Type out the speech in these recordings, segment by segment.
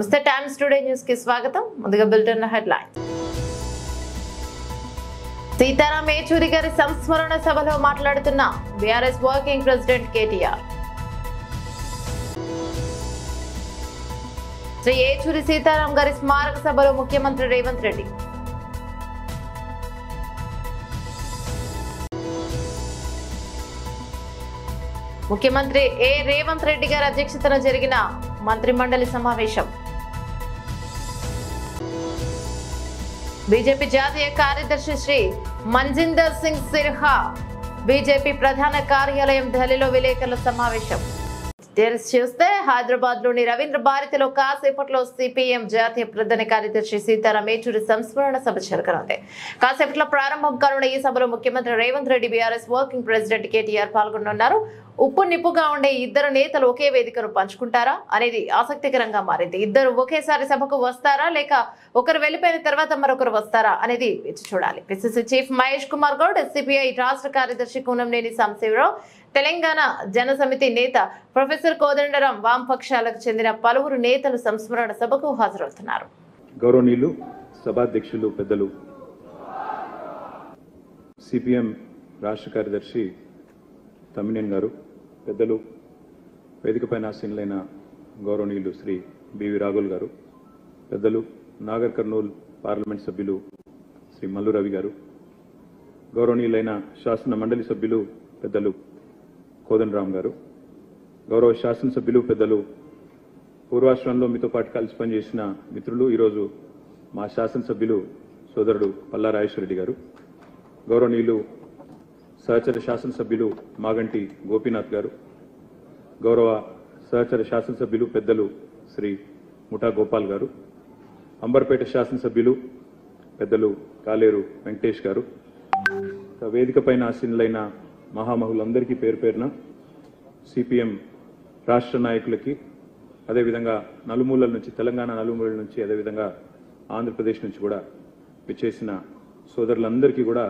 నమస్తే times today news కి స్వాగతం. ముందుగా బులెటిన్ హెడ్లైన్స్. సీతారాం ఏచూరి గారి సంస్మరణ సభలో మాట్లాడుతున్న బీఆర్ఎస్ వర్కింగ్ ప్రెసిడెంట్ కేటీఆర్. శ్రీ ఏచూరి సీతారాం గారి స్మారక సభలో ముఖ్యమంత్రి రేవంత్ రెడ్డి. ముఖ్యమంత్రి రేవంత్ రెడ్డి గారి అధ్యక్షతన జరిగిన మంత్రి మండలి సమావేశం. బీజేపీ జాతీయ కార్యదర్శి శ్రీ మన్జిందర్ సింగ్ సిర్హా బీజేపీ ప్రధాన కార్యాలయం ఢిల్లీలో విలేకరుల సమావేశం. చూస్తే హైదరాబాద్ లోని రవీంద్ర భారతిలో కాసేపట్లో సిపిఎం జాతీయ ప్రధాన కార్యదర్శి సీతారాం ఏచూరి సంస్మరణ సభ జరగనుంది. కాసేపట్లో ప్రారంభం కానున్న ఈ సభలో ముఖ్యమంత్రి Revanth Reddy, BRS working president KTR పాల్గొనున్నారు. ఉప్పు నిప్పుగా ఉండే ఇద్దరు నేతలు ఒకే వేదికను పంచుకుంటారా అనేది ఆసక్తికరంగా మారింది. ఇద్దరు ఒకేసారి సభకు వస్తారా లేక ఒకరు వెళ్లిపోయిన తర్వాత మరొకరు వస్తారా అనేది వేచి చూడాలి. PCC chief Mahesh Kumar Goud, CPI రాష్ట్ర కార్యదర్శి కూనంనేని సాంబశివరావు, తెలంగాణ జనసమితి నేత ప్రొఫెసర్ కోదండరాం, వామపక్షాలకు చెందిన పలువురు నేతలు సంస్మరణ సభకు హాజరవుతున్నారు. గౌరవనీయులు సభాధ్యక్షులు పెద్దలు సిపిఎం రాష్ట్ర కార్యదర్శి తమ్మినేని గారు, పెద్దలు వేదికపైన ఆసీనులైన గౌరవనీయులు శ్రీ బివి రాఘుల్ గారు, పెద్దలు నాగర్ కర్నూల్ పార్లమెంట్ సభ్యులు శ్రీ మల్లు రవి గారు, గౌరవనీయులైన శాసన మండలి సభ్యులు పెద్దలు కోదండరాం గారు, గౌరవ శాసనసభ్యులు పెద్దలు పూర్వాశ్రమంలో మీతో పాటు కలిసి పనిచేసిన మిత్రులు, ఈరోజు మా శాసనసభ్యులు సోదరుడు పల్లా రాజేశ్వరరెడ్డి గారు, గౌరవనీయులు సహచర శాసనసభ్యులు మాగంటి గోపీనాథ్ గారు, గౌరవ సహచర శాసనసభ్యులు పెద్దలు శ్రీ ముఠా గోపాల్ గారు, అంబర్పేట శాసనసభ్యులు పెద్దలు కాలేరు వెంకటేష్ గారు, వేదికపైన ఆసీనులైన మహామహులందరికీ పేరు పేరున సిపిఎం రాష్ట్ర నాయకులకి, అదేవిధంగా నలుమూలల నుంచి, తెలంగాణ నలుమూలల నుంచి, అదేవిధంగా ఆంధ్రప్రదేశ్ నుంచి కూడా విచ్చేసిన సోదరులందరికీ కూడా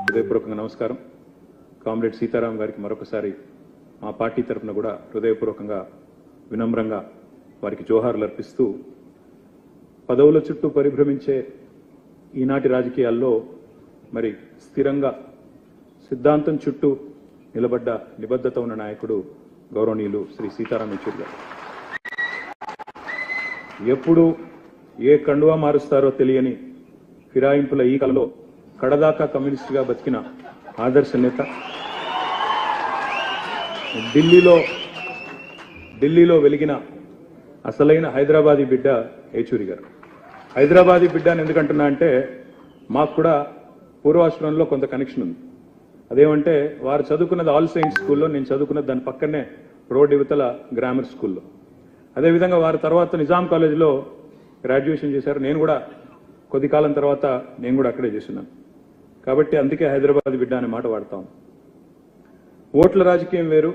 హృదయపూర్వకంగా నమస్కారం. కామ్రేడ్ సీతారాం గారికి మరొకసారి మా పార్టీ తరఫున కూడా హృదయపూర్వకంగా వినమ్రంగా వారికి జోహార్లు అర్పిస్తూ, పదవుల చుట్టూ పరిభ్రమించే ఈనాటి రాజకీయాల్లో మరి స్థిరంగా సిద్ధాంతం చుట్టూ నిలబడ్డ నిబద్ధత ఉన్న నాయకుడు గౌరవనీయులు శ్రీ సీతారాం ఏచూరి గారు. ఎప్పుడు ఏ కండువా మారుస్తారో తెలియని ఫిరాయింపుల ఈ కలలో కడదాకా కమ్యూనిస్టుగా బతికిన ఆదర్శ నేత, ఢిల్లీలో వెలిగిన అసలైన హైదరాబాదీ బిడ్డ ఏచూరి గారు. హైదరాబాదీ బిడ్డ అని ఎందుకంటున్నా అంటే మాకు కూడా పూర్వాశ్రమంలో కొంత కనెక్షన్ ఉంది. అదేమంటే వారు చదువుకున్నది ఆల్ సెయింట్స్ స్కూల్లో, నేను చదువుకున్నది దాని పక్కనే రోడ్ యువతల గ్రామర్ స్కూల్లో. అదేవిధంగా వారి తర్వాత నిజాం కాలేజీలో గ్రాడ్యుయేషన్ చేశారు. నేను కూడా కొద్ది కాలం తర్వాత నేను కూడా అక్కడే చేస్తున్నాను. కాబట్టి అందుకే హైదరాబాద్ బిడ్డ అనే మాట వాడతాం. ఓట్ల రాజకీయం వేరు,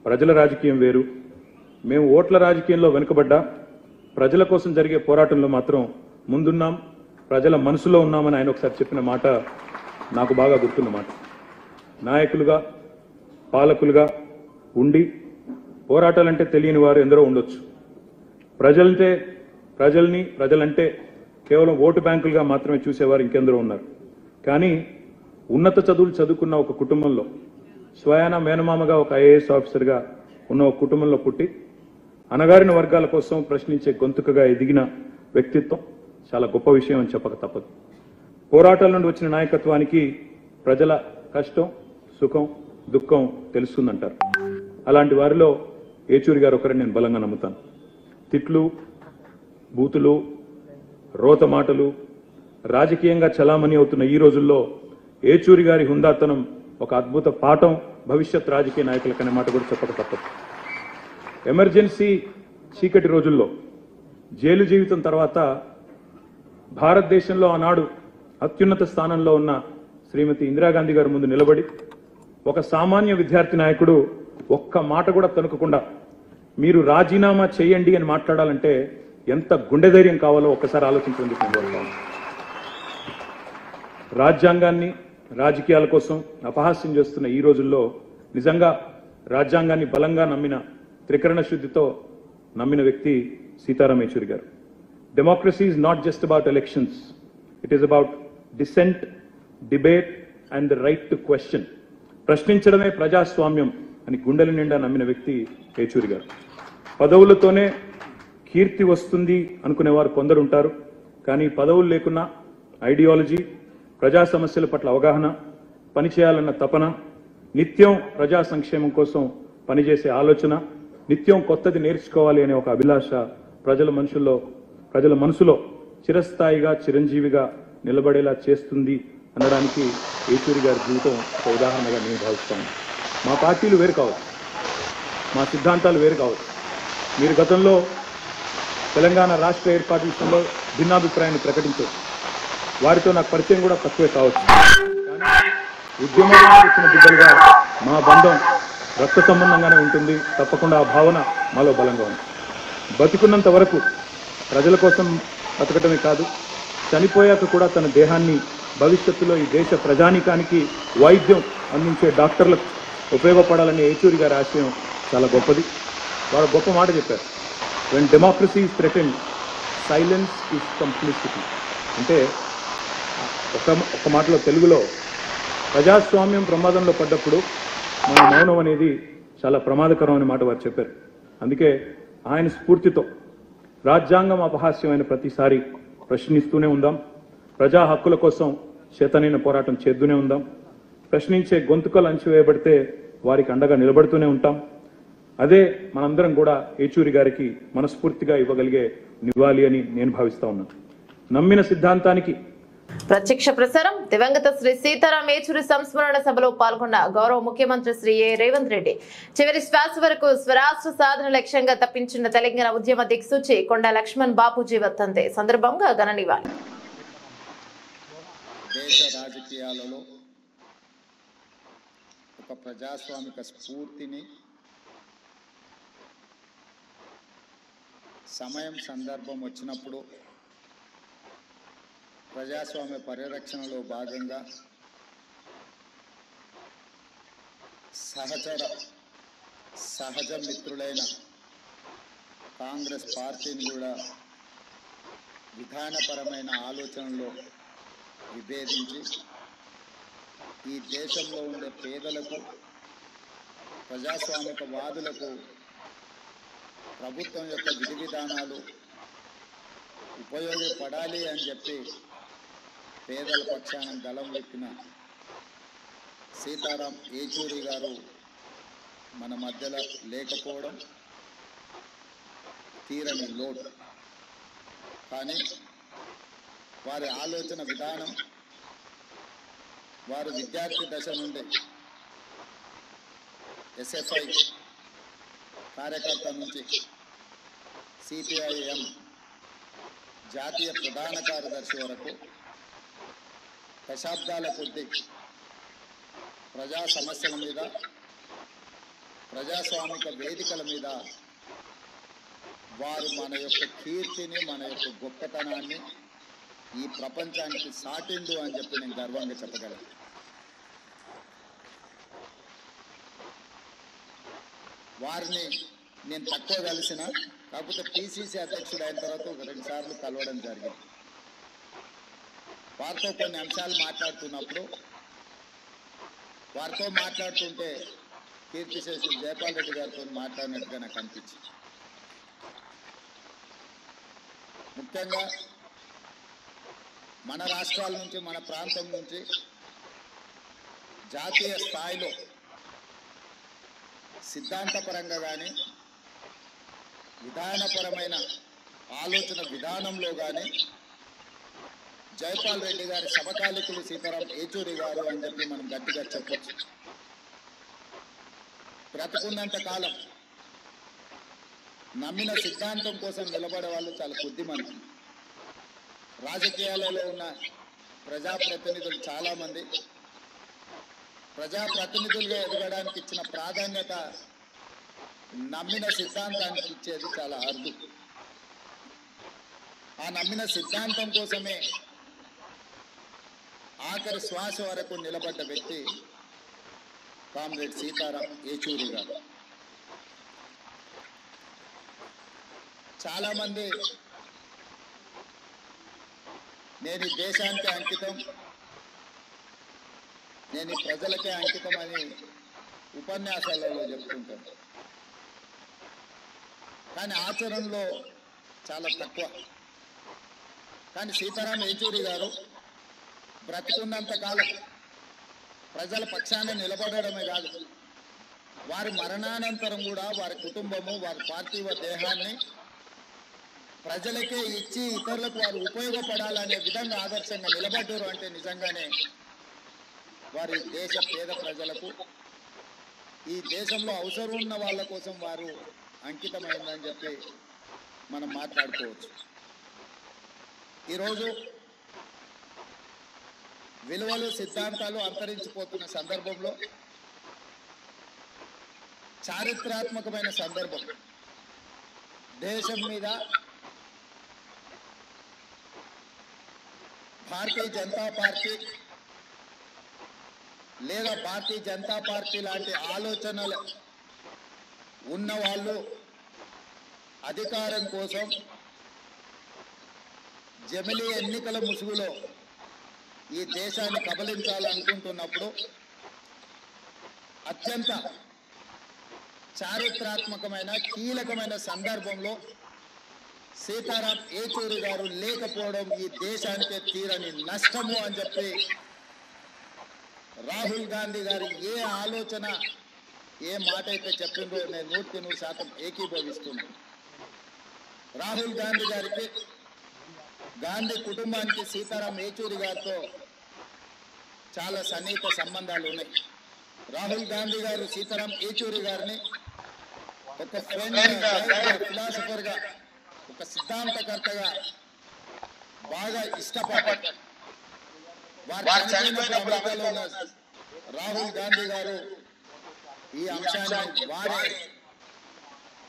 ప్రజల రాజకీయం వేరు. మేము ఓట్ల రాజకీయంలో వెనుకబడ్డా ప్రజల కోసం జరిగే పోరాటంలో మాత్రం ముందున్నాం, ప్రజల మనసులో ఉన్నామని ఆయన ఒకసారి చెప్పిన మాట నాకు బాగా గుర్తున్న మాట. నాయకులుగా, పాలకులుగా ఉండి పోరాటాలంటే తెలియని వారు ఎందరో ఉండొచ్చు. ప్రజలంటే కేవలం ఓటు బ్యాంకులుగా మాత్రమే చూసేవారు ఇంకెందరో ఉన్నారు. కానీ ఉన్నత చదువులు చదువుకున్న ఒక కుటుంబంలో, స్వయాన మేనమామగా ఒక ఐఏఎస్ ఆఫీసర్గా ఉన్న ఒక కుటుంబంలో పుట్టి అణగారిన వర్గాల కోసం ప్రశ్నించే గొంతుకగా ఎదిగిన వ్యక్తిత్వం చాలా గొప్ప విషయం అని చెప్పక తప్పదు. పోరాటాల నుండి వచ్చిన నాయకత్వానికి ప్రజల కష్టం, సుఖం, దుఃఖం తెలుస్తుందంటారు. అలాంటి వారిలో ఏచూరి గారు ఒకరిని నేను బలంగా నమ్ముతాను. తిట్లు, బూతులు, రోత మాటలు రాజకీయంగా చలామణి అవుతున్న ఈ రోజుల్లో ఏచూరి గారి హుందాతనం ఒక అద్భుత పాఠం భవిష్యత్ రాజకీయ నాయకులకనే మాట కూడా చెప్పక తప్పదు. ఎమర్జెన్సీ చీకటి రోజుల్లో, జైలు జీవితం తర్వాత భారతదేశంలో ఆనాడు అత్యున్నత స్థానంలో ఉన్న శ్రీమతి ఇందిరాగాంధీ గారి ముందు నిలబడి ఒక సామాన్య విద్యార్థి నాయకుడు ఒక్క మాట కూడా తణుకకుండా మీరు రాజీనామా చేయండి అని మాట్లాడాలంటే ఎంత గుండె ధైర్యం కావాలో ఒక్కసారి ఆలోచించండి. రాజ్యాంగాన్ని రాజకీయాల కోసం అపహాస్యం చేస్తున్న ఈ రోజుల్లో నిజంగా రాజ్యాంగాన్ని బలంగా నమ్మిన, త్రికరణ శుద్ధితో నమ్మిన వ్యక్తి Sitaram Yechury garu. Democracy is not just about elections, it is about dissent, debate and the right to question. ప్రశ్నించడమే ప్రజాస్వామ్యం అని గుండెల నిండా నమ్మిన వ్యక్తి యేచూరి గారు. పదవులతోనే కీర్తి వస్తుంది అనుకునేవారు కొందరు ఉంటారు. కానీ పదవులు లేకున్నా ఐడియాలజీ, ప్రజా సమస్యల పట్ల అవగాహన, పనిచేయాలన్న తపన, నిత్యం ప్రజా సంక్షేమం కోసం పనిచేసే ఆలోచన, నిత్యం కొత్తది నేర్చుకోవాలి అనే ఒక అభిలాష ప్రజల మనసులో చిరస్థాయిగా, చిరంజీవిగా నిలబడేలా చేస్తుంది అనడానికి యేచూరి గారి జీవితం ఒక ఉదాహరణగా నేను భావిస్తాను. మా పార్టీలు వేరు కావచ్చు, మా సిద్ధాంతాలు వేరు కావచ్చు. మీరు గతంలో తెలంగాణ రాష్ట్ర ఏర్పాటు విషయంలో భిన్నాభిప్రాయాన్ని ప్రకటించవచ్చు. వారితో నాకు పరిచయం కూడా తక్కువే కావచ్చు. కానీ ఉద్యమంలో వచ్చిన బిడ్డలుగా మా బంధం రక్త సంబంధంగానే ఉంటుంది. తప్పకుండా ఆ భావన మాలో బలంగా ఉంది. బతికున్నంత వరకు ప్రజల కోసం బతకటమే కాదు, చనిపోయాక కూడా తన దేహాన్ని భవిష్యత్తులో ఈ దేశ ప్రజానీకానికి వైద్యం అందించే డాక్టర్లకు ఉపయోగపడాలనే యేచూరి గారి ఆశయం చాలా గొప్పది. వారు గొప్ప మాట చెప్పారు, when democracy is threatened, silence is complicity. అంటే ఒక మాటలో తెలుగులో, ప్రజాస్వామ్యం ప్రమాదంలో పడ్డప్పుడు మన మౌనం అనేది చాలా ప్రమాదకరం అనే మాట వారు చెప్పారు. అందుకే ఆయన స్ఫూర్తితో రాజ్యాంగం అపహాస్యమైన ప్రతిసారి ప్రశ్నిస్తూనే ఉందాం. ప్రజా హక్కుల కోసం చేతనైన పోరాటం చేస్తూనే ఉందాం. ప్రశ్నించే గొంతుకలు అణచివేయబడితే వారికి అండగా నిలబడుతూనే ఉంటాం. అదే మనందరం కూడా యేచూరి గారికి మనస్ఫూర్తిగా ఇవ్వగలిగే నివాళి అని నేను భావిస్తా ఉన్నాను. నమ్మిన సిద్ధాంతానికి ప్రత్యక్ష ప్రసారం. దివంగత శ్రీ సీతారాం యేచూరి సంస్మరణ సభలో పాల్గొన్న గౌరవ ముఖ్యమంత్రి శ్రీ రేవంత్ రెడ్డి చివరి శ్వాస వరకు స్వరాష్ట్ర సాధన లక్ష్యంగా తప్పించిన తెలంగాణ ఉద్యమ దిక్సూచి కొండా లక్ష్మణ్ బాపూజీ వర్ధంతి సందర్భంగా ఘన నివాళి. దేశ రాజకీయాలలో ఒక ప్రజాస్వామిక స్ఫూర్తిని సమయం సందర్భం వచ్చినప్పుడు ప్రజాస్వామ్య పరిరక్షణలో భాగంగా సహజ మిత్రులైన కాంగ్రెస్ పార్టీని కూడా విధానపరమైన ఆలోచనలో విభేదించి ఈ దేశంలో ఉండే పేదలకు, ప్రజాస్వామిక వాదులకు ప్రభుత్వం యొక్క విధి విధానాలు ఉపయోగపడాలి అని చెప్పి పేదల పక్షాన గలం విప్పిన సీతారాం యేచూరి గారు మన మధ్యలో లేకపోవడం తీరని లోటు. కానీ వారి ఆలోచన విధానం, వారు విద్యార్థి దశ నుండి ఎస్ఎఫ్ఐ కార్యకర్త నుంచి సిపిఐఎం జాతీయ ప్రధాన కార్యదర్శి వరకు దశాబ్దాల కొద్దీ ప్రజా సమస్యల మీద, ప్రజాస్వామిక వేదికల మీద వారు మన యొక్క కీర్తిని, మన యొక్క గొప్పతనాన్ని ఈ ప్రపంచానికి సాటిండు అని చెప్పి నేను గర్వంగా చెప్పగలను. వారిని నేను తక్కువ కలిసిన, కాకపోతే పిసిసి అధ్యక్షుడు అయిన తర్వాత ఒక 2 సార్లు కలవడం జరిగింది. వారితో కొన్ని అంశాలు మాట్లాడుతున్నప్పుడు, వారితో మాట్లాడుతుంటే కీర్తిశేషులు జయపాల్ రెడ్డి గారితో మాట్లాడినట్టుగా నాకు అనిపించింది. ముఖ్యంగా మన రాష్ట్రాల నుంచి, మన ప్రాంతం నుంచి జాతీయ స్థాయిలో సిద్ధాంతపరంగా కానీ, విధానపరమైన ఆలోచన విధానంలో కానీ జయపాల్ రెడ్డి గారి సమకాలికులు సీతారాం యేచూరి గారు అని చెప్పి మనం గట్టిగా చెప్పచ్చు. బ్రతుకున్నంత కాలం నమ్మిన సిద్ధాంతం కోసం నిలబడే వాళ్ళు చాలా కొద్దిమంది. రాజకీయాలలో ఉన్న ప్రజాప్రతినిధులు చాలామంది ప్రజాప్రతినిధులుగా ఎదగడానికి ఇచ్చిన ప్రాధాన్యత నమ్మిన సిద్ధాంతానికి ఇచ్చేది చాలా అరుదు. ఆ నమ్మిన సిద్ధాంతం కోసమే ఆఖరి శ్వాస వరకు నిలబడ్డ వ్యక్తి కామ్రేడ్ సీతారాం యేచూరి గారు. చాలామంది నేను ఈ దేశానికి అంకితం, నేను ఈ ప్రజలకే అంకితం అని ఉపన్యాసాలలో చెప్తుంటాను. కానీ ఆచరణలో చాలా తక్కువ. కానీ సీతారాం ఏచూరి గారు బ్రతికున్నంత కాలం ప్రజల పక్షాన నిలబడడమే కాదు, వారి మరణానంతరం కూడా వారి కుటుంబము, వారి పార్థివ దేహాన్ని ప్రజలకే ఇచ్చి ఇతరులకు వారు ఉపయోగపడాలనే విధంగా ఆదర్శంగా నిలబడ్డారు. అంటే నిజంగానే వారి దేశ పేద ప్రజలకు, ఈ దేశంలో అవసరం ఉన్న వాళ్ళ కోసం వారు అంకితమైందని చెప్పి మనం మాట్లాడుకోవచ్చు. ఈరోజు విలువలు సిద్ధాంతాలు అంతరించిపోతున్న సందర్భంలో, చారిత్రాత్మకమైన సందర్భం, దేశం మీద భారతీయ జనతా పార్టీ లేదా భారతీయ జనతా పార్టీ లాంటి ఆలోచనలు ఉన్నవాళ్ళు అధికారం కోసం జమిలీ ఎన్నికల ముసుగులో ఈ దేశాన్ని కబలించాలనుకుంటున్నప్పుడు అత్యంత చారిత్రాత్మకమైన కీలకమైన సందర్భంలో సీతారాం ఏచూరి గారు లేకపోవడం ఈ దేశానికే తీరని నష్టము అని చెప్పి రాహుల్ గాంధీ గారు ఏ ఆలోచన, ఏ మాట అయితే చెప్పిందో నేను 100% ఏకీభవిస్తున్నాను. రాహుల్ గాంధీ గారికి, గాంధీ కుటుంబానికి సీతారాం ఏచూరి గారితో చాలా సన్నిహిత సంబంధాలు ఉన్నాయి. రాహుల్ గాంధీ గారు సీతారాం ఏచూరి గారిని ఒక ఫ్రెండ్గా, ఫిలాసఫర్గా, ఒక సిద్ధాంతకర్తగా బాగా ఇష్టపడ్డారు. వారు చనిపోయినప్పుడు అమెరికాలో ఉన్న రాహుల్ గాంధీ గారు ఈ అంశాన్ని వారే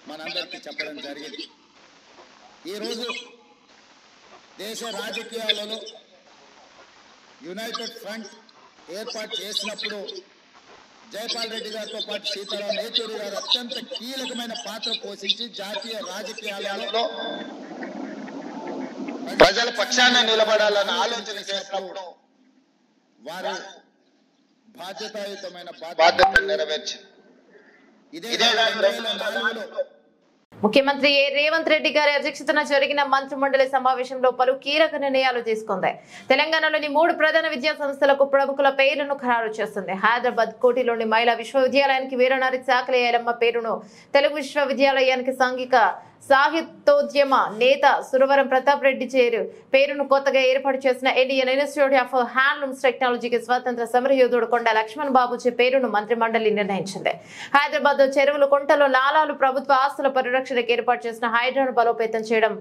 మనందరికీ చెప్పడం జరిగింది. ఈరోజు దేశ రాజకీయాలలో యునైటెడ్ ఫ్రంట్ ఏర్పాటు చేసినప్పుడు జైపాల్ రెడ్డి గారితో పాటు సీతారాం ఏచూరి గారు అత్యంత కీలకమైన పాత్ర పోషించి జాతీయ రాజకీయాలలో ప్రజల పక్షాన నిలబడాలని ఆలోచన చేసినప్పుడు వారు బాధ్యతాయుతమైన బాధ్యతలు నెరవేర్చారు. ఇదే 2004లో ముఖ్యమంత్రి రేవంత్ రెడ్డి గారి అధ్యక్షతన జరిగిన మంత్రిమండలి సమావేశంలో పలు కీలక నిర్ణయాలు తీసుకుంది. తెలంగాణలోని 3 ప్రధాన విద్యా సంస్థలకు ప్రముఖుల పేర్లను ఖరారు చేస్తుంది. హైదరాబాద్ కోటిలోని మహిళా విశ్వవిద్యాలయానికి వీరనారి చాకలి ఐలమ్మ పేరును, తెలుగు విశ్వవిద్యాలయానికి సాంఘిక సాహిత్యోద్యమ నేత సురవరం ప్రతాప్ రెడ్డి పేరును కొత్తగా ఏర్పాటు చేసిన ఇండియన్ ఇన్స్టిట్యూట్ ఆఫ్ హ్యాండ్లూమ్స్ టెక్నాలజీకి స్వాతంత్ర సమరయోధుడు కొండ లక్ష్మణ్ బాబుజీ పేరును మంత్రిమండలి నిర్ణయించింది. హైదరాబాద్ చెరువులు, కుంటలు, నాలాలు ప్రభుత్వ ఆస్తుల పరిరక్షణకు ఏర్పాటు చేసిన హైడ్రాను బలోపేతం చేయడం,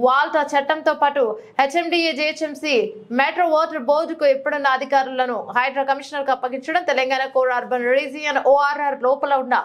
వాల్టా చట్టంతో పాటు హెచ్ఎండిఏ, జిహెచ్ఎంసీ, మెట్రో వాటర్ బోర్డుకు ఎప్పుడున్న అధికారులను హైడ్రా కమిషనర్ కు అప్పగించడం, Telangana core urban region ORR లోపల ఉన్న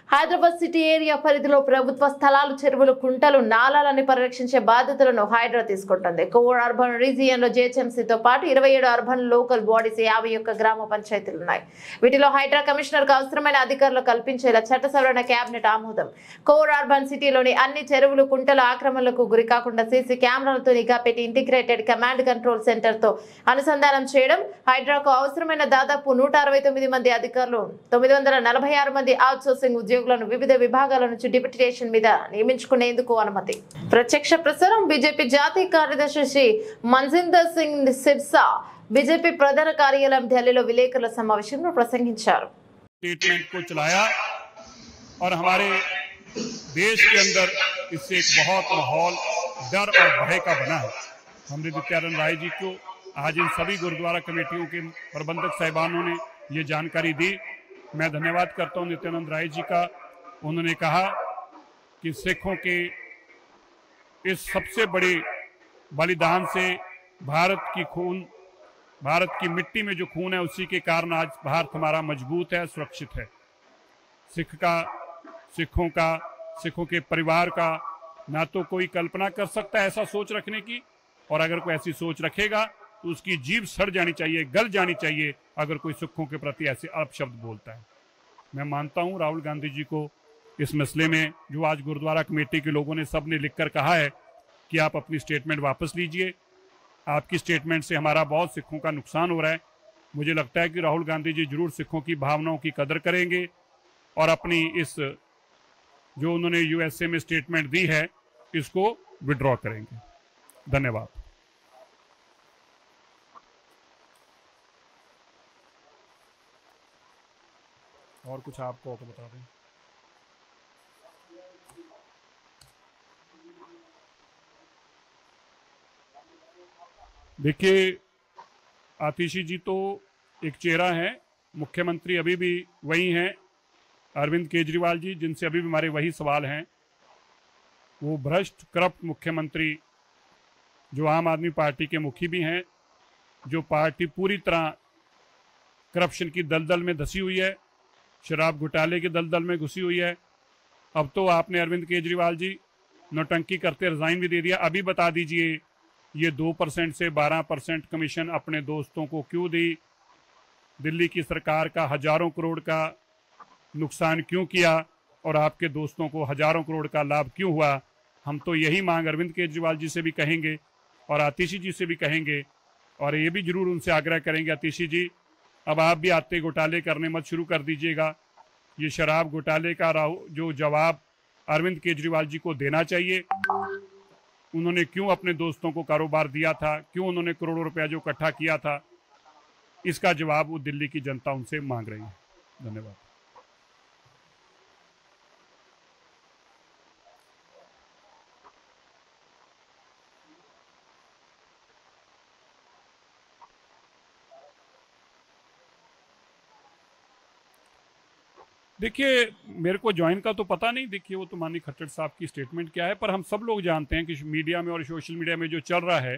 హైదరాబాద్ సిటీ ఏరియా పరిధిలో ప్రభుత్వ స్థలాలు, చెరువులు, కుంటలు, నాలాలని పరిరక్షించే బాధ్యతలను హైడ్రా తీసుకుంటుంది. కోర్ అర్బన్ రీజియన్ లో జిహెచ్ఎంసీతో పాటు 27 అర్బన్ లోకల్ బాడీస్, 51 గ్రామ పంచాయతీలు ఉన్నాయి. వీటిలో హైడ్రా కమిషనర్ కు అవసరమైన అధికారులు కల్పించేలా చట్ట సవరణ కేబినెట్ ఆమోదం. కోర్ అర్బన్ సిటీలోని అన్ని చెరువులు, కుంటల ఆక్రమణలకు గురి కాకుండా సీసీ కెమెరాలతో నిఘా పెట్టి ఇంటిగ్రేటెడ్ కమాండ్ కంట్రోల్ సెంటర్ తో అనుసంధానం చేయడం. హైడ్రాకు అవసరమైన దాదాపు 169 మంది అధికారులు, 946 మంది అవుట్ సోర్సింగ్ ఉద్యోగులను వివిధ విభాగాల నుంచి డిప్యూటేషన్ మీద నియమించుకునేందుకు అనుమతి. ప్రత్యక్ష ప్రసారం. బీజేపీ జాతీయ కార్యదర్శి శ్రీ మంజిందర్ సింగ్ సిర్సా బీజేపీ ప్రధాన కార్యాలయం ఢిల్లీలో విలేకరుల సమావేశంలో ప్రసంగించారు. स्टेटमेंट को चलाया और हमारे देश के अंदर इससे एक बहुत माहौल डर और भय का बना है. हमने नित्यानंद राय जी को आज इन सभी गुरुद्वारा कमेटियों के प्रबंधक साहिबानों ने ये जानकारी दी. मैं धन्यवाद करता हूं नित्यानंद राय जी का. उन्होंने कहा कि सिखों के इस सबसे बड़े बलिदान से भारत की मिट्टी में जो खून है उसी के कारण आज भारत हमारा मजबूत है, सुरक्षित है. सिखों के परिवार का ना तो कोई कल्पना कर सकता है ऐसा सोच रखने की, और अगर कोई ऐसी सोच रखेगा तो उसकी जीभ सड़ जानी चाहिए, गल जानी चाहिए अगर कोई सिखों के प्रति ऐसे अपशब्द बोलता है. मैं मानता हूं राहुल गांधी जी को इस मसले में जो आज गुरुद्वारा कमेटी के लोगों ने सब ने लिखकर कहा है कि आप अपनी स्टेटमेंट वापस लीजिए, आपकी स्टेटमेंट से हमारा बहुत सिखों का नुकसान हो रहा है। मुझे लगता है कि राहुल गांधी जी जरूर सिखों की भावनाओं की कदर करेंगे और अपनी इस जो उन्होंने यूएसए में स्टेटमेंट दी है इसको विड्रॉ करेंगे। धन्यवाद। और कुछ आपको बता दें। देखिए, आतिशी जी तो एक चेहरा है, मुख्यमंत्री अभी भी वही हैं अरविंद केजरीवाल जी, जिनसे अभी भी हमारे वही सवाल हैं। वो भ्रष्ट करप्ट मुख्यमंत्री जो आम आदमी पार्टी के मुखी भी हैं, जो पार्टी पूरी तरह करप्शन की दलदल में धसी हुई है, शराब घोटाले के दलदल में घुसी हुई है। अब तो आपने अरविंद केजरीवाल जी नौटंकी करते रिजाइन भी दे दिया। अभी बता दीजिए ये 2% से 12% कमीशन अपने दोस्तों को क्यों दी? दिल्ली की सरकार का हजारों करोड़ का नुकसान क्यों किया और आपके दोस्तों को हजारों करोड़ का लाभ क्यों हुआ? हम तो यही मांग अरविंद केजरीवाल जी से भी कहेंगे और आतिशी जी से भी कहेंगे और ये भी जरूर उनसे आग्रह करेंगे, आतिशी जी अब आप भी आते घोटाले करने मत शुरू कर दीजिएगा। ये शराब घोटाले का जो जवाब अरविंद केजरीवाल जी को देना चाहिए। उन्होंने क्यों अपने दोस्तों को कारोबार दिया था, क्यों उन्होंने करोड़ों रुपया जो इकट्ठा किया था, इसका जवाब वो दिल्ली की जनता उनसे मांग रही है। धन्यवाद। देखिए, मेरे को ज्वाइन का तो पता नहीं, देखिए वो तो माननीय खट्टर साहब की स्टेटमेंट क्या है, पर हम सब लोग जानते हैं कि मीडिया में और सोशल मीडिया में जो चल रहा है,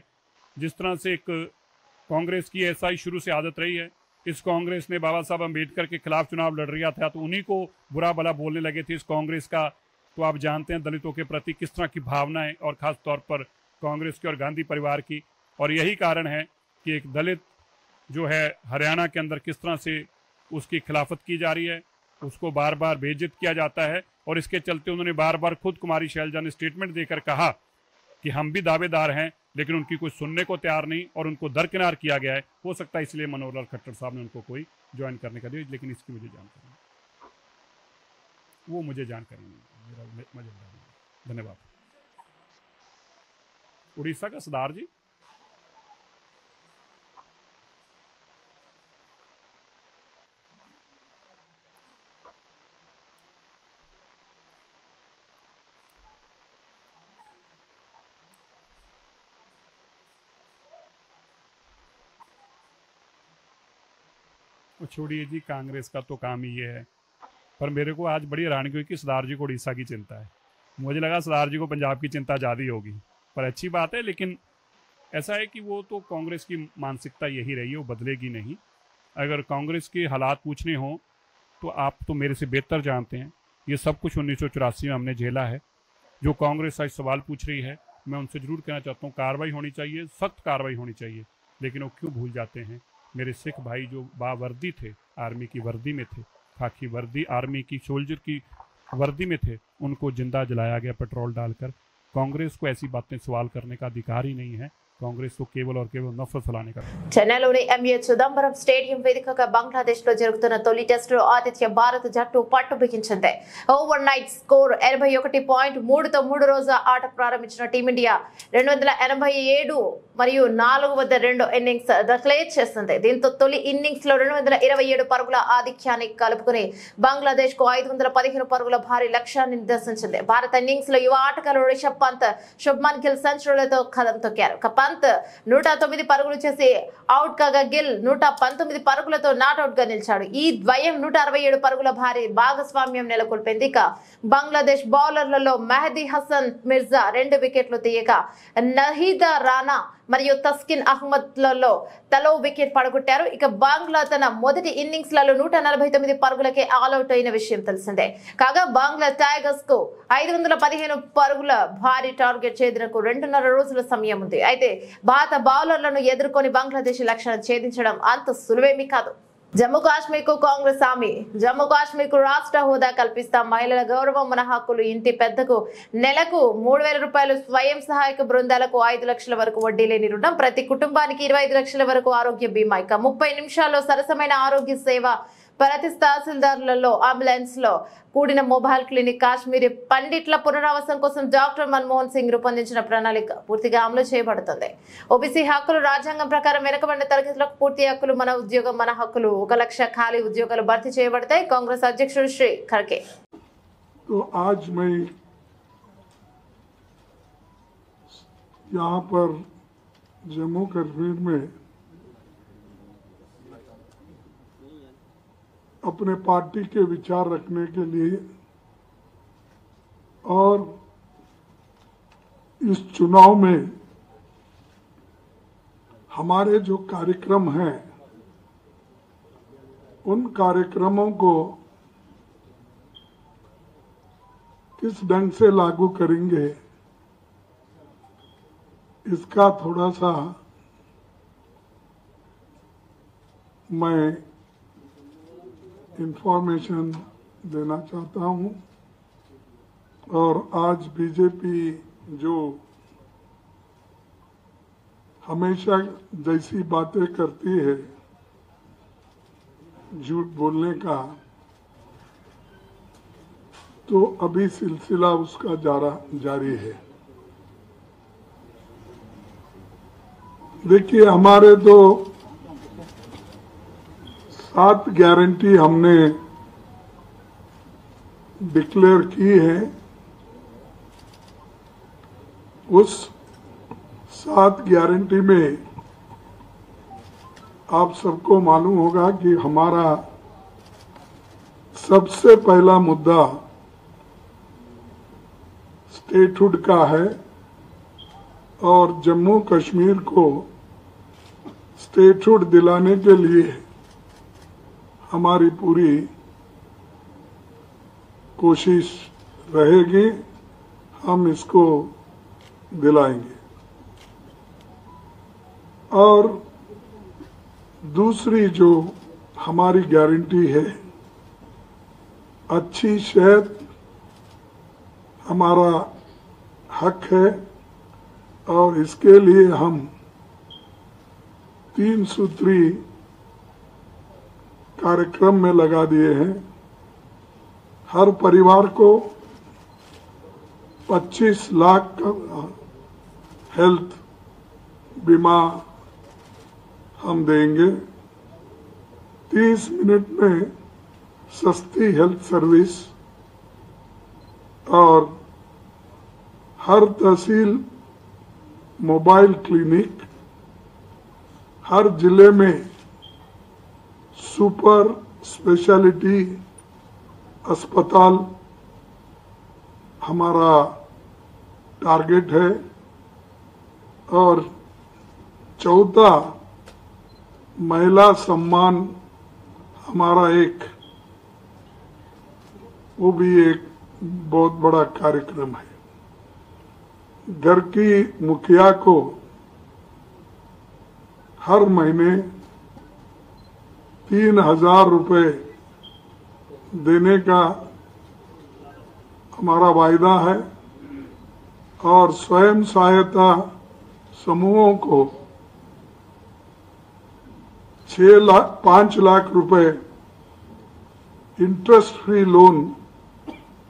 जिस तरह से एक कांग्रेस की ऐसा ही शुरू से आदत रही है। इस कांग्रेस ने बाबा साहब अम्बेडकर के खिलाफ चुनाव लड़ रहा था तो उन्हीं को बुरा भला बोलने लगे थे। इस कांग्रेस का तो आप जानते हैं दलितों के प्रति किस तरह की भावनाएं और ख़ास तौर पर कांग्रेस की और गांधी परिवार की, और यही कारण है कि एक दलित जो है हरियाणा के अंदर किस तरह से उसकी खिलाफत की जा रही है, उसको बार बार बेइज्जत किया जाता है। और इसके चलते उन्होंने बार बार खुद कुमारी शैलजा ने स्टेटमेंट देकर कहा कि हम भी दावेदार हैं, लेकिन उनकी कोई सुनने को तैयार नहीं और उनको दरकिनार किया गया है। हो सकता है इसलिए मनोहर लाल खट्टर साहब ने उनको कोई ज्वाइन करने का दिया, लेकिन इसकी मुझे जानकारी नहीं, वो मुझे जानकारी नहीं, मुझे धन्यवाद। उड़ीसा का सरदार जी, छोड़िए जी, कांग्रेस का तो काम ही ये है। पर मेरे को आज बड़ी हैरानी हुई कि सरदार जी को उड़ीसा की चिंता है। मुझे लगा सरदार जी को पंजाब की चिंता ज़्यादा ही होगी, पर अच्छी बात है। लेकिन ऐसा है कि वो तो कांग्रेस की मानसिकता यही रही है, वो बदलेगी नहीं। अगर कांग्रेस के हालात पूछने हों तो आप तो मेरे से बेहतर जानते हैं, ये सब कुछ 1984 में हमने झेला है। जो कांग्रेस आज सवाल पूछ रही है, मैं उनसे ज़रूर कहना चाहता हूँ कार्रवाई होनी चाहिए, सख्त कार्रवाई होनी चाहिए। लेकिन वो क्यों भूल जाते हैं मेरे सिख भाई जो बावर्दी थे, आर्मी की वर्दी में थे, खाकी वर्दी आर्मी की सोल्जर की वर्दी में थे, उनको जिंदा जलाया गया पेट्रोल डालकर। कांग्रेस को ऐसी बातें सवाल करने का अधिकार ही नहीं है। कांग्रेस को केवल और केवल नफरत फैलाने का। చెన్నైలోని ఎంఏ చిదంబరం స్టేడియం వేదికగా బంగ్లాదేశ్ లో జరుగుతున్న తొలి టెస్టులో ఆతిథ్య భారత జట్టు పట్టు బిగించింది. ఓవర్ నైట్ స్కోర్ 81.3తో 3 రోజుల ఆట ప్రారంభించిన టీమిండియా 287 మరియు 4 వద్ద 2 ఇన్నింగ్స్ డిక్లేర్ చేసింది. దీంతో తొలి ఇన్నింగ్స్ లో 227 పరుగుల ఆధిక్యాన్ని కలుపుకుని బంగ్లాదేశ్ కు 515 పరుగుల భారీ లక్ష్యాన్ని నిర్దేశించింది. భారత ఇన్నింగ్స్ లో యువ ఆటగాళ్లు రిషబ్ పంత్, శుభ్మన్ గిల్ సెంచరీలతో కదం తొక్కారు. పంత్ 109 పరుగులు చేసి అవుట్ కాగా గిల్ 119 పరుగులతో నాట్అవుట్ గా నిలిచాడు. ఈ ద్వయం 167 పరుగుల భారీ భాగస్వామ్యం నెలకొల్పింది. ఇక బంగ్లాదేశ్ బౌలర్లలో మెహదీ హసన్ మిర్జా 2 వికెట్లు తీయగా నహీదా రానా మరియు తస్కిన్ అహ్మద్ లలో తలో వికెట్ పడగొట్టారు. ఇక బంగ్లా తన మొదటి ఇన్నింగ్స్ లలో 149 పరుగులకే ఆల్అౌట్ అయిన విషయం తెలిసిందే. కాగా బంగ్లా టైగర్స్ కు 515 పరుగుల భారీ టార్గెట్ ఛేదనకు 2.5 రోజుల సమయం ఉంది. అయితే భారత బౌలర్లను ఎదుర్కొని బంగ్లాదేశ్ లక్ష్యాన్ని ఛేదించడం అంత సులువేమీ కాదు. జమ్మూ కాశ్మీర్ కు కాంగ్రెస్ హామీ. జమ్మూ కాశ్మీర్ కు రాష్ట్ర హోదా కల్పిస్తాం. మహిళల గౌరవం మన హక్కులు. ఇంటి పెద్దకు నెలకు 3000 రూపాయలు. స్వయం సహాయక బృందాలకు 5 లక్షల వరకు వడ్డీ లేని రుణం. ప్రతి కుటుంబానికి 25 లక్షల వరకు ఆరోగ్య బీమా. ఇక 30 నిమిషాల్లో సరసమైన ఆరోగ్య సేవ. ప్రతి తహసీల్దార్లలో అంబులెన్స్ లో కూడిన మొబైల్ క్లినిక్. కాశ్మీర్ పండిట్ల పునరావాసం కోసం డాక్టర్ మన్మోహన్ సింగ్ రూపొందించిన ప్రణాళిక పూర్తిగా అమలు చేయబడుతుంది. ఓబీసీ హక్కులు. రాజ్యాంగం ప్రకారం వెనుకబడిన తరగతులకు పూర్తి హక్కులు. మన ఉద్యోగం మన హక్కులు. 1 లక్ష ఖాళీ ఉద్యోగాలు భర్తీ చేయబడతాయి. కాంగ్రెస్ అధ్యక్షుడు శ్రీ ఖర్గే. तो आज मैं यहाँ पर जम्मू कश्मीर में अपने पार्टी के विचार रखने के लिए और इस चुनाव में हमारे जो कार्यक्रम हैं उन कार्यक्रमों को किस ढंग से लागू करेंगे इसका थोड़ा सा मैं इंफॉर्मेशन देना चाहता हूं। और आज बीजेपी जो हमेशा जैसी बातें करती है झूठ बोलने का, तो अभी सिलसिला उसका जारी है। देखिए, हमारे तो 7 गारंटी हमने डिक्लेयर की है। उस 7 गारंटी में आप सबको मालूम होगा कि हमारा सबसे पहला मुद्दा स्टेटहुड का है और जम्मू कश्मीर को स्टेटहुड दिलाने के लिए हमारी पूरी कोशिश रहेगी। हम इसको दिलाएंगे। और दूसरी जो हमारी गारंटी है, अच्छी सेहत हमारा हक है और इसके लिए हम 3 सूत्री कार्यक्रम में लगा दिए हैं। हर परिवार को 25 लाख का हेल्थ बीमा हम देंगे। 30 मिनट में सस्ती हेल्थ सर्विस और हर तहसील मोबाइल क्लिनिक, हर जिले में सुपर स्पेशलिटी अस्पताल हमारा टारगेट है। और चौथा, महिला सम्मान हमारा वो भी एक बहुत बड़ा कार्यक्रम है। घर की मुखिया को हर महीने 3000 रुपए देने का हमारा वायदा है। और स्वयं सहायता समूहों को 5 लाख रुपए इंटरेस्ट फ्री लोन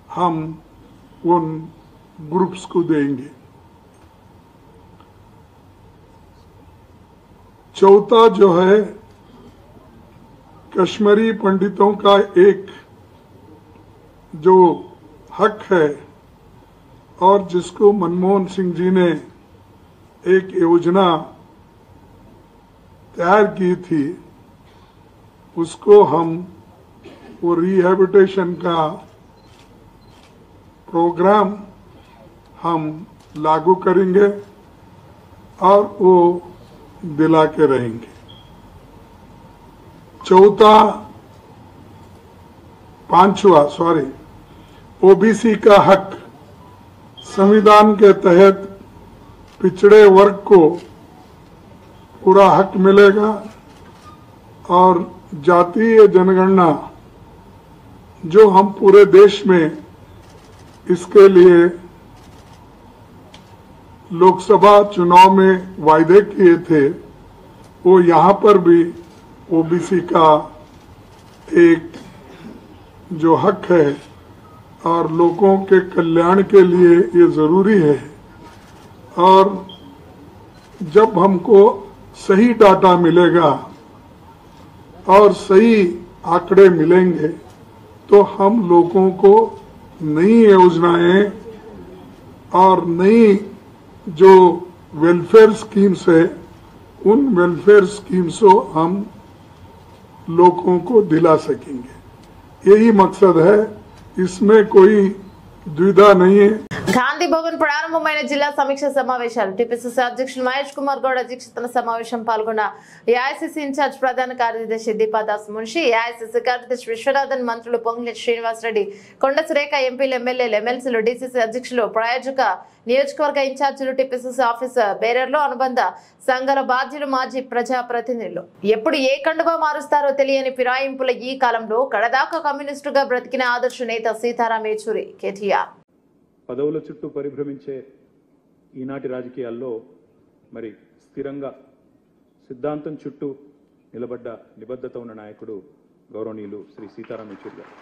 हम उन ग्रुप्स को देंगे। चौथा जो है, कश्मीरी पंडितों का एक जो हक है और जिसको मनमोहन सिंह जी ने एक योजना तैयार की थी, उसको हम वो रिहैबिलिटेशन का प्रोग्राम हम लागू करेंगे और वो दिला के रहेंगे। पांचवा ओबीसी का हक, संविधान के तहत पिछड़े वर्ग को पूरा हक मिलेगा और जातीय जनगणना जो हम पूरे देश में इसके लिए लोकसभा चुनाव में वायदे किए थे, वो यहाँ पर भी ओबीसी का एक जो हक है और लोगों के कल्याण के लिए ये जरूरी है। और जब हमको सही डाटा मिलेगा और सही आंकड़े मिलेंगे तो हम लोगों को नई योजनाएं और नई जो वेलफेयर स्कीम्स है उन वेलफेयर स्कीम्स को हम लोगों को दिला सकेंगे। यही मकसद है, इसमें कोई द्विधा नहीं है। గాంధీ భవన్ ప్రారంభమైన జిల్లా సమీక్ష సమావేశాలు టీపీసీసీ అధ్యక్షులు మహేష్ కుమార్ గౌడ్ అధ్యక్షతన సమావేశం పాల్గొన్న ఏఐసీసీ ఇన్ఛార్జ్ ప్రధాన కార్యదర్శి దీపాదాస్ మున్షి, ఏఐసీసీ కార్యదర్శి విశ్వనాథన్, మంత్రులు పొంగులేటి శ్రీనివాసరెడ్డి, కొండ సురేఖ, ఎంపీలు, ఎమ్మెల్యేలు, ఎమ్మెల్సీలు, డీసీసీ అధ్యక్షులు, ప్రాయోజక నియోజకవర్గ ఇన్ఛార్జీలు, టీపీసీసీ ఆఫీసర్ బేరర్లు, అనుబంధ సంఘాల బాధ్యులు, మాజీ ప్రజా ప్రతినిధులు. ఎప్పుడు ఏ కండువా మారుస్తారో తెలియని ఫిరాయింపుల ఈ కాలంలో కడదాకా కమ్యూనిస్టుగా బ్రతికిన ఆదర్శ నేత సీతారాం ఏచూరి కేటీఆర్. పదవుల చుట్టూ పరిభ్రమించే ఈనాటి రాజకీయాల్లో మరి స్థిరంగా సిద్ధాంతం చుట్టూ నిలబడ్డ నిబద్ధత ఉన్న నాయకుడు గౌరవనీయులు శ్రీ సీతారాం ఏచూరి గారు.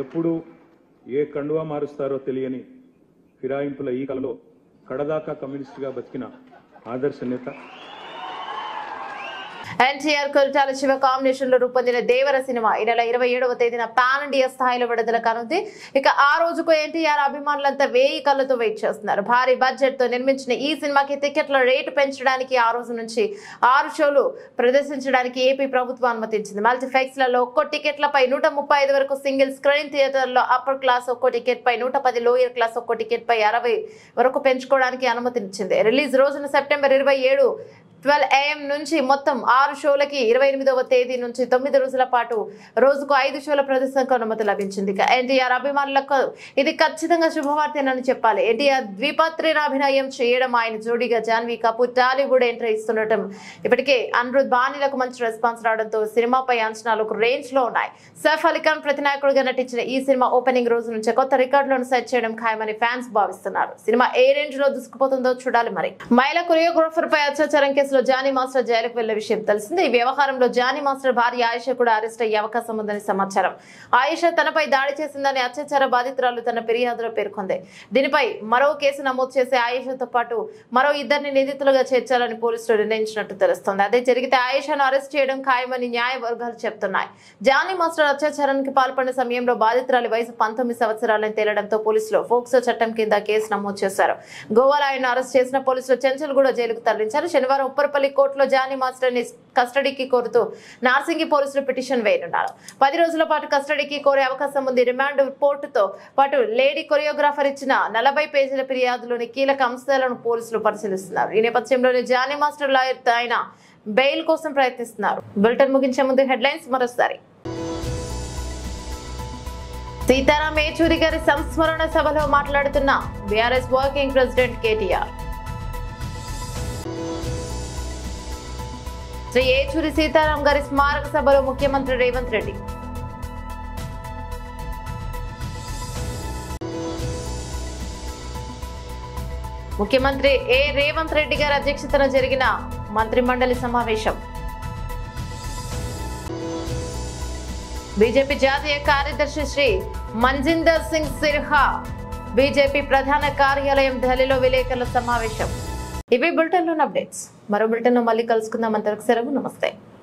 ఎప్పుడు ఏ కండువా మారుస్తారో తెలియని ఫిరాయింపుల ఈ కాలంలో కడదాకా కమ్యూనిస్టుగా బతికిన ఆదర్శ నేత. ఎన్టీఆర్ కొరటాల శివ కాంబినేషన్ లో రూపొందిన దేవర సినిమా ఈ నెల 27వ తేదీన పాన్ ఇండియా స్థాయిలో విడుదల కానుంది. ఇక ఆ రోజుకు ఎన్టీఆర్ అభిమానులంతా 1000 కళ్ళతో వెయిట్ చేస్తున్నారు. భారీ బడ్జెట్ తో నిర్మించిన ఈ సినిమాకి టికెట్ల రేటు పెంచడానికి ఆ రోజు నుంచి 6 షోలు ప్రదర్శించడానికి ఏపీ ప్రభుత్వం అనుమతించింది. మల్టీప్లెక్స్ లలో ఒక్కో టికెట్లపై 135 వరకు, సింగిల్ స్క్రీన్ థియేటర్లో అప్పర్ క్లాస్ ఒక్కో టికెట్ పై 110, లోయర్ క్లాస్ ఒక్కో టికెట్ పై 60 వరకు పెంచుకోవడానికి అనుమతించింది. రిలీజ్ రోజున సెప్టెంబర్ 27 12 AM నుంచి మొత్తం 6 షోలకి 28వ తేదీ నుంచి 9 రోజుల పాటు రోజుకు 5 షోల ప్రదర్శనకు అనుమతి లభించింది. ఎన్టీఆర్ అభిమానులకు ఇది ఖచ్చితంగా శుభవార్తేనని చెప్పాలి. ఎన్టీఆర్ ద్విపాత్రేన అభినయం చేయడం, ఆయన జోడీగా జాన్వీ కపూర్ టాలీవుడ్ ఎంట్రీ ఇస్తుండటం, ఇప్పటికే అనిరుద్ బాణీలకు మంచి రెస్పాన్స్ రావడంతో సినిమాపై అంచనాలు రేంజ్ లో ఉన్నాయి. సైఫ్ అలీ ఖాన్ ప్రతినాయకుడిగా నటించిన ఈ సినిమా ఓపెనింగ్ రోజు నుంచే కొత్త రికార్డులను సెట్ చేయడం ఖాయమని ఫ్యాన్స్ భావిస్తున్నారు. సినిమా ఏ రేంజ్ లో దూసుకుపోతుందో చూడాలి. మరి మహిళా కొరియోగ్రాఫర్ పై అత్యాచారం కేసులో జానీ మాస్టర్ జైలుకు వెళ్లే విషయం తెలిసింది. ఈ వ్యవహారంలో జానీ మాస్టర్ భార్య ఆయిషా కూడా అరెస్ట్ అయ్యే అవకాశం ఉందని సమాచారం. ఆయిషా తనపై దాడి చేసిందని అత్యాచార బాధితురాలు తన ఫిర్యాదులో పేర్కొంది. దీనిపై మరో కేసు నమోదు చేసి ఆయిషాతో పాటు మరో 2 నిందితులుగా చేర్చాలని పోలీసులు నిర్ణయించినట్టు తెలుస్తోంది. అదే జరిగితే ఆయిషాను అరెస్ట్ చేయడం ఖాయమని న్యాయ వర్గాలు చెప్తున్నాయి. జానీ మాస్టర్ అత్యాచారానికి పాల్పడిన సమయంలో బాధితురాలి వయసు 19 సంవత్సరాలని తేలడంతో పోలీసులు ఫోక్సో చట్టం కింద కేసు నమోదు చేశారు. గోవాలో ఆయన అరెస్ట్ చేసిన పోలీసులు చెంచల్గూడ జైలుకు తరలించారు. శనివారం ఉప్పర్పల్లి కోర్టులో జానీ మాస్టర్ ని కస్టడీకి కోరుతూ నార్సింగి పోలీసులు పిటిషన్ వేయనున్నారు. 10 రోజుల పాటు కస్టడీకి కోరే అవకాశం ఉంది. రిమాండ్ రిపోర్టుతో పాటు లేడీ కొరియోగ్రాఫర్ ఇచ్చిన 40 పేజీల ఫిర్యాదులోని కీలక అంశాలను పోలీసులు పరిశీలిస్తున్నారు. ఈ నేపథ్యంలోనే జానీ మాస్టర్ లాయర్ ఆయన బెయిల్ కోసం ప్రయత్నిస్తున్నారు. బులెటిన్ ముగించే ముందు హెడ్లైన్స్ మరోసారి. సీతారాం ఏచూరి గారి సంస్మరణ సభలో మాట్లాడుతున్న బీఆర్ఎస్ వర్కింగ్ ప్రెసిడెంట్ కేటీఆర్. శ్రీ ఏచూరి సీతారాం గారి స్మారక సభలో ముఖ్యమంత్రి రేవంత్ రెడ్డి. ముఖ్యమంత్రి రేవంత్ రెడ్డి గారి అధ్యక్షతన జరిగిన మంత్రి మండలి సమావేశం. బీజేపీ జాతీయ కార్యదర్శి శ్రీ మంజిందర్ సింగ్ సిర్హా బీజేపీ ప్రధాన కార్యాలయం ఢిల్లీలో విలేకరుల సమావేశం. ఇవి బులెటిన్లోని అప్డేట్స్. మరో బులెటిన్ లో మళ్ళీ కలుసుకుందాం. అంతవరకు సెలవు. నమస్తే.